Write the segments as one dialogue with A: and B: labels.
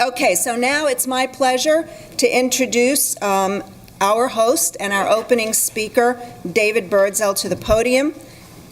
A: Okay, so now it's my pleasure to introduce our host and our opening speaker, David Birdsell, to the podium.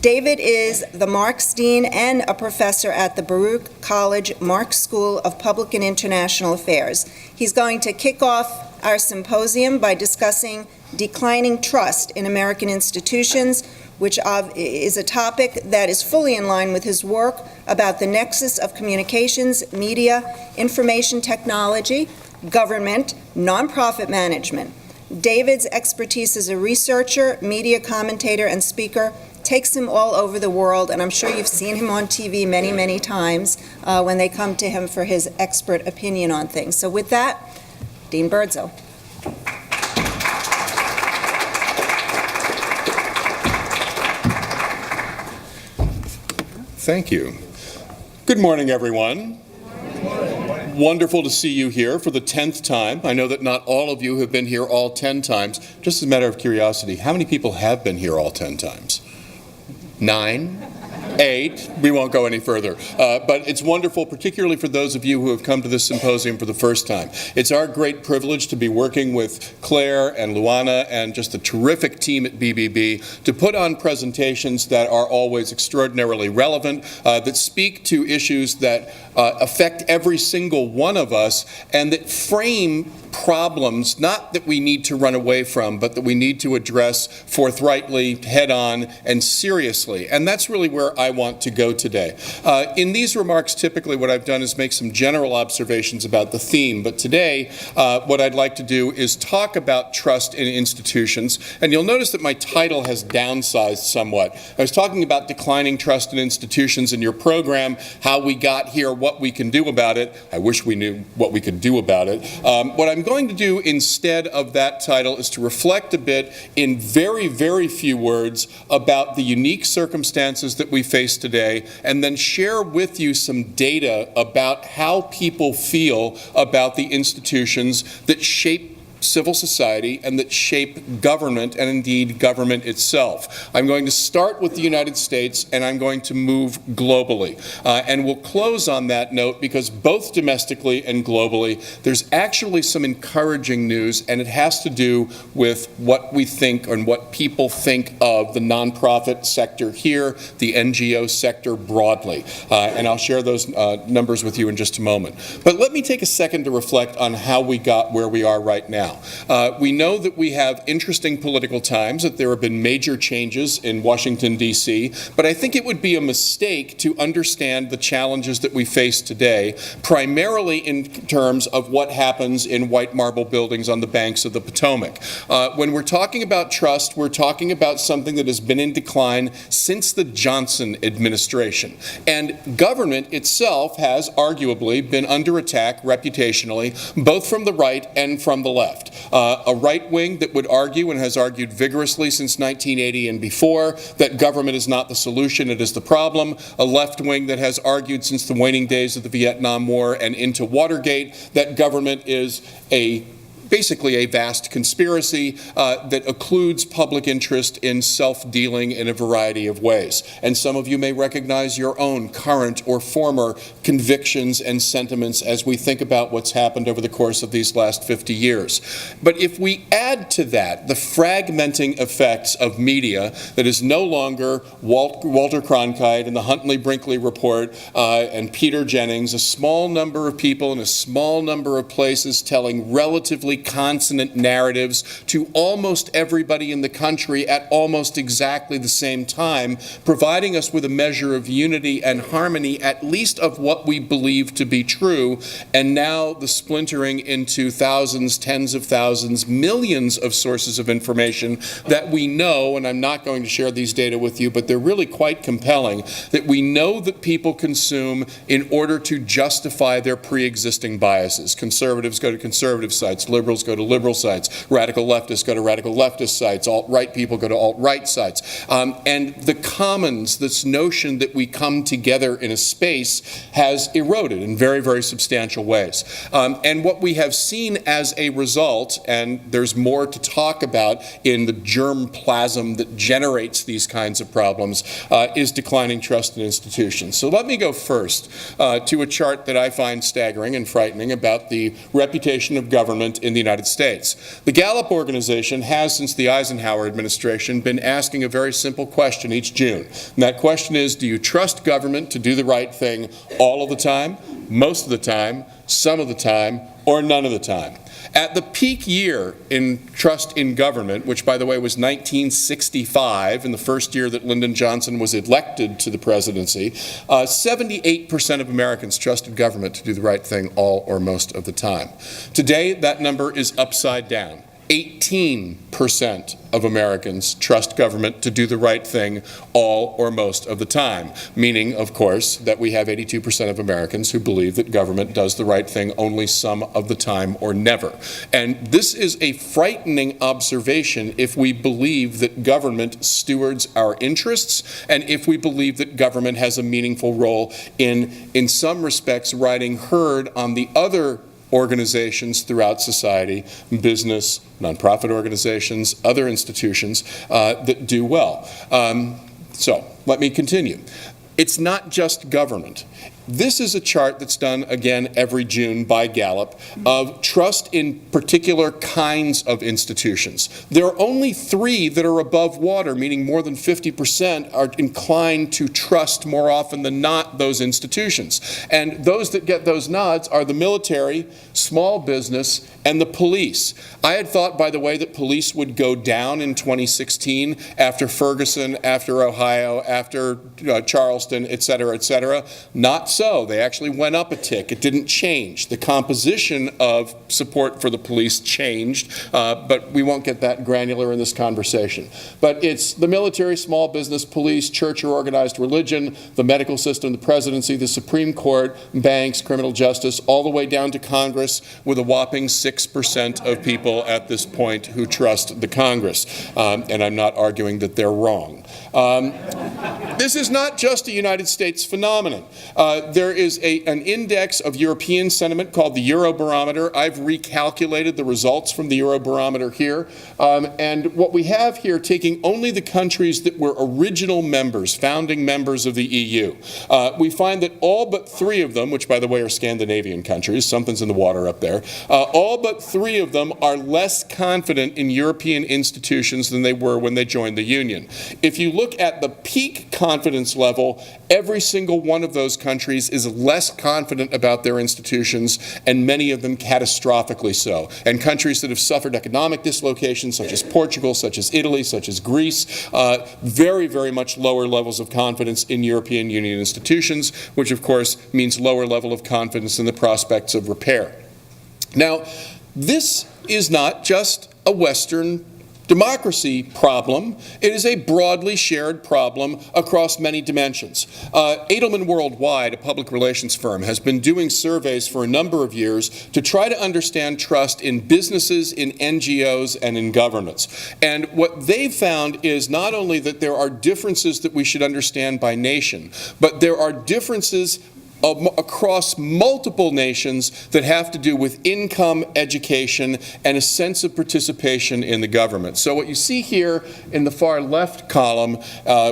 A: David is the Marx Dean and a professor at the Baruch College Marx School of Public and International Affairs. He's going to kick off our symposium by discussing declining trust in American institutions, which is a topic that is fully in line with his work about the nexus of communications, media, information technology, government, nonprofit management. David's expertise as a researcher, media commentator, and speaker takes him all over the world, and I'm sure you've seen him on TV many, many times when they come to him for his expert opinion on things. So with that, Dean Birdsell.
B: Thank you. Good morning, everyone. Wonderful to see you here for the 10th time. I know that not all of you have been here all 10 times. Just as a matter of curiosity, how many people have been here all 10 times? 9? 8, we won't go any further. But it's wonderful, particularly for those of you who have come to this symposium for the first time. It's our great privilege to be working with Claire and Luana and just a terrific team at BBB to put on presentations that are always extraordinarily relevant, that speak to issues that affect every single one of us, and that frame problems, not that we need to run away from, but that we need to address forthrightly, head-on, and seriously. And that's really where I want to go today. In these remarks, typically what I've done is make some general observations about the theme, but today what I'd like to do is talk about trust in institutions. And you'll notice that my title has downsized somewhat. I was talking about declining trust in institutions in your program, how we got here, what we can do about it. I wish we knew what we could do about it. What I'm going to do instead of that title is to reflect a bit in very, very few words about the unique circumstances that we face today, and then share with you some data about how people feel about the institutions that shape civil society and that shape government, and indeed government itself. I'm going to start with the United States, and I'm going to move globally. And we'll close on that note because both domestically and globally, there's actually some encouraging news, and it has to do with what we think and what people think of the nonprofit sector here, the NGO sector broadly. And I'll share those numbers with you in just a moment. But let me take a second to reflect on how we got where we are right now. We know that we have interesting political times, that there have been major changes in Washington, D.C., but I think it would be a mistake to understand the challenges that we face today, primarily in terms of what happens in white marble buildings on the banks of the Potomac. When we're talking about trust, we're talking about something that has been in decline since the Johnson administration. And government itself has arguably been under attack reputationally, both from the right and from the left. A right wing that would argue, and has argued vigorously since 1980 and before, that government is not the solution, it is the problem. A left wing that has argued since the waning days of the Vietnam War and into Watergate that government is basically a vast conspiracy that occludes public interest in self-dealing in a variety of ways. And some of you may recognize your own current or former convictions and sentiments as we think about what's happened over the course of these last 50 years. But if we add to that the fragmenting effects of media that is no longer Walter Cronkite and the Huntley-Brinkley Report and Peter Jennings, a small number of people in a small number of places telling relatively consonant narratives to almost everybody in the country at almost exactly the same time, providing us with a measure of unity and harmony, at least of what we believe to be true, and now the splintering into thousands, tens of thousands, millions of sources of information that we know, and I'm not going to share these data with you, but they're really quite compelling, that we know that people consume in order to justify their pre-existing biases. Conservatives go to conservative sites, liberals liberals go to liberal sites, radical leftists go to radical leftist sites, alt-right people go to alt-right sites. And the commons, this notion that we come together in a space, has eroded in very, very substantial ways. And what we have seen as a result, and there's more to talk about in the germplasm that generates these kinds of problems, is declining trust in institutions. So let me go first to a chart that I find staggering and frightening about the reputation of government in the United States. The Gallup organization has, since the Eisenhower administration, been asking a very simple question each June. And that question is, do you trust government to do the right thing all of the time, most of the time, some of the time, or none of the time? At the peak year in trust in government, which, by the way, was 1965, in the first year that Lyndon Johnson was elected to the presidency, 78% of Americans trusted government to do the right thing all or most of the time. Today, that number is upside down. 18% of Americans trust government to do the right thing all or most of the time, meaning, of course, that we have 82% of Americans who believe that government does the right thing only some of the time or never. And this is a frightening observation if we believe that government stewards our interests and if we believe that government has a meaningful role in some respects, riding herd on the other organizations throughout society, business, nonprofit organizations, other institutions that do well. So let me continue. It's not just government. This is a chart that's done again every June by Gallup of trust in particular kinds of institutions. There are only 3 that are above water, meaning more than 50% are inclined to trust more often than not those institutions. And those that get those nods are the military, small business, and the police. I had thought, by the way, that police would go down in 2016 after Ferguson, after Ohio, after Charleston, et cetera, et cetera. Not so. They actually went up a tick. It didn't change. The composition of support for the police changed, but we won't get that granular in this conversation. But it's the military, small business, police, church or organized religion, the medical system, the presidency, the Supreme Court, banks, criminal justice, all the way down to Congress, with a whopping 6% of people at this point who trust the Congress. And I'm not arguing that they're wrong. This is not just a United States phenomenon. There is an index of European sentiment called the Eurobarometer. I've recalculated the results from the Eurobarometer here. And what we have here, taking only the countries that were original members, founding members of the EU, we find that all but 3 of them, which by the way are Scandinavian countries, something's in the water up there, all but 3 of them are less confident in European institutions than they were when they joined the Union. If you look at the peak confidence level, every single one of those countries is less confident about their institutions, and many of them catastrophically so. And countries that have suffered economic dislocation, such as Portugal, such as Italy, such as Greece, very, very much lower levels of confidence in European Union institutions, which of course means lower level of confidence in the prospects of repair. Now, this is not just a Western democracy problem. It is a broadly shared problem across many dimensions. Edelman Worldwide, a public relations firm, has been doing surveys for a number of years to try to understand trust in businesses, in NGOs, and in governments. And what they've found is not only that there are differences that we should understand by nation, but there are differences across multiple nations that have to do with income, education, and a sense of participation in the government. So what you see here in the far left column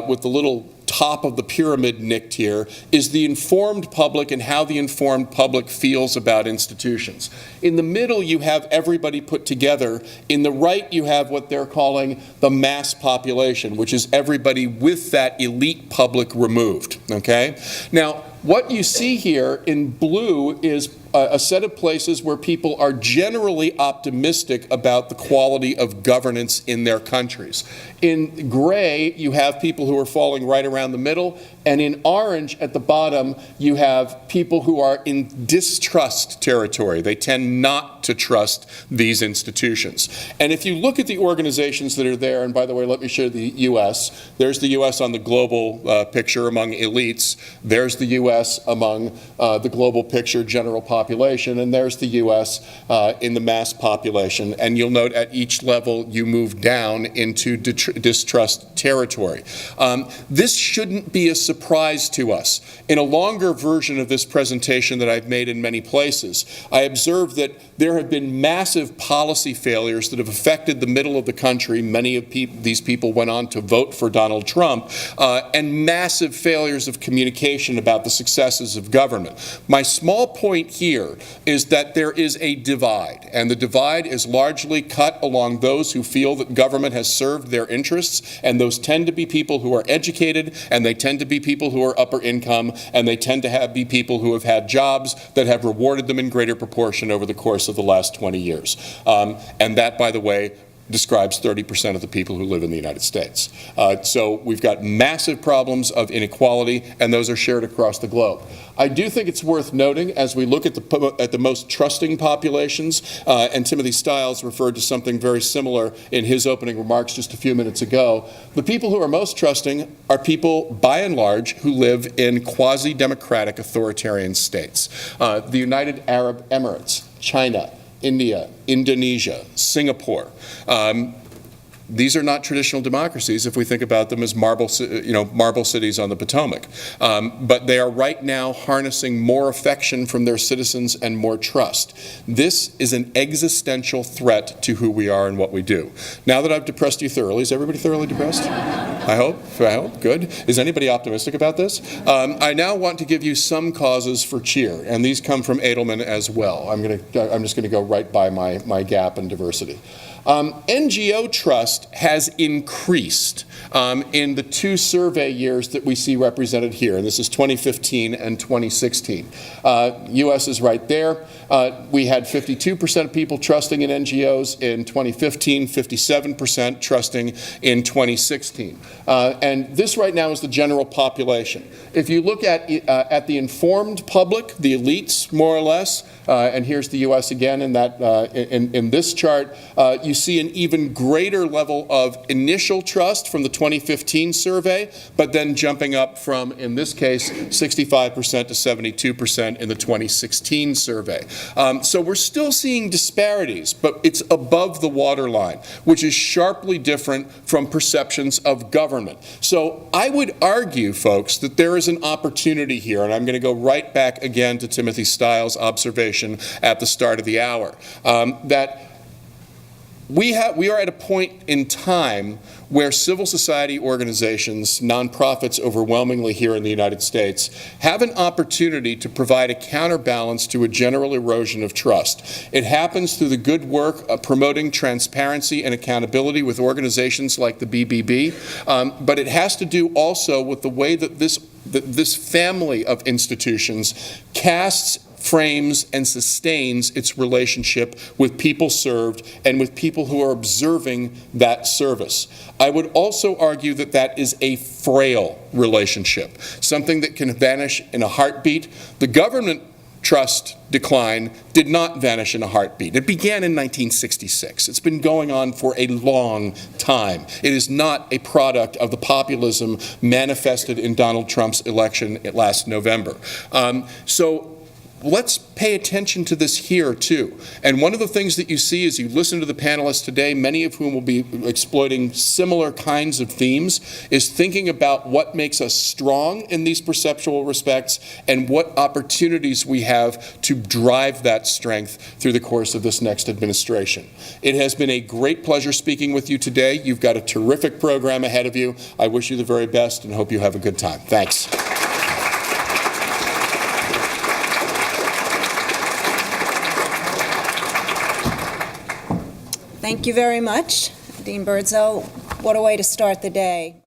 B: with the little top of the pyramid nicked here is the informed public and how the informed public feels about institutions. In the middle, you have everybody put together. In the right, you have what they're calling the mass population, which is everybody with that elite public removed. Okay? Now, what you see here in blue is a set of places where people are generally optimistic about the quality of governance in their countries. In gray, you have people who are falling right around the middle, And in orange at the bottom, you have people who are in distrust territory. They tend not to trust these institutions. And if you look at the organizations that are there, and by the way, let me show the U.S. There's the U.S. on the global picture among elites. There's the U.S. among the global picture general population. And there's the U.S. In the mass population. And you'll note at each level you move down into distrust territory. This shouldn't be a surprise to us. In a longer version of this presentation that I've made in many places, I observed that there have been massive policy failures that have affected the middle of the country. Many of these people went on to vote for Donald Trump, and massive failures of communication about the successes of government. My small point here is that there is a divide, and the divide is largely cut along those who feel that government has served their interests, and those tend to be people who are educated, and they tend to be people who are upper income, and they tend to be people who have had jobs that have rewarded them in greater proportion over the course of the last 20 years. And that, by the way, describes 30% of the people who live in the United States. So we've got massive problems of inequality, and those are shared across the globe. I do think it's worth noting, as we look at the most trusting populations, and Timothy Stiles referred to something very similar in his opening remarks just a few minutes ago, the people who are most trusting are people, by and large, who live in quasi-democratic authoritarian states. The United Arab Emirates, China, India, Indonesia, Singapore. These are not traditional democracies if we think about them as marble cities on the Potomac. But they are right now harnessing more affection from their citizens and more trust. This is an existential threat to who we are and what we do. Now that I've depressed you thoroughly, is everybody thoroughly depressed? I hope. Good. Is anybody optimistic about this? I now want to give you some causes for cheer, and these come from Edelman as well. I'm just going to go right by my gap in diversity. NGO trust has increased in the two survey years that we see represented here, and this is 2015 and 2016. U.S. is right there. We had 52% of people trusting in NGOs in 2015, 57% trusting in 2016. And this right now is the general population. If you look at the informed public, the elites, more or less, and here's the U.S. again in this chart, you see an even greater level of initial trust from the 2015 survey, but then jumping up from, in this case, 65% to 72% in the 2016 survey. So we're still seeing disparities, but it's above the waterline, which is sharply different from perceptions of government. So I would argue, folks, that there is an opportunity here, and I'm going to go right back again to Timothy Stiles' observation at the start of the hour, that we are at a point in time where civil society organizations, nonprofits overwhelmingly here in the United States, have an opportunity to provide a counterbalance to a general erosion of trust. It happens through the good work of promoting transparency and accountability with organizations like the BBB, but it has to do also with the way that this family of institutions casts, frames, and sustains its relationship with people served and with people who are observing that service. I would also argue that that is a frail relationship, something that can vanish in a heartbeat. The government trust decline did not vanish in a heartbeat. It began in 1966. It's been going on for a long time. It is not a product of the populism manifested in Donald Trump's election last November. So let's pay attention to this here, too. And one of the things that you see as you listen to the panelists today, many of whom will be exploiting similar kinds of themes, is thinking about what makes us strong in these perceptual respects and what opportunities we have to drive that strength through the course of this next administration. It has been a great pleasure speaking with you today. You've got a terrific program ahead of you. I wish you the very best and hope you have a good time. Thanks.
A: Thank you very much, Dean Birdsell. What a way to start the day.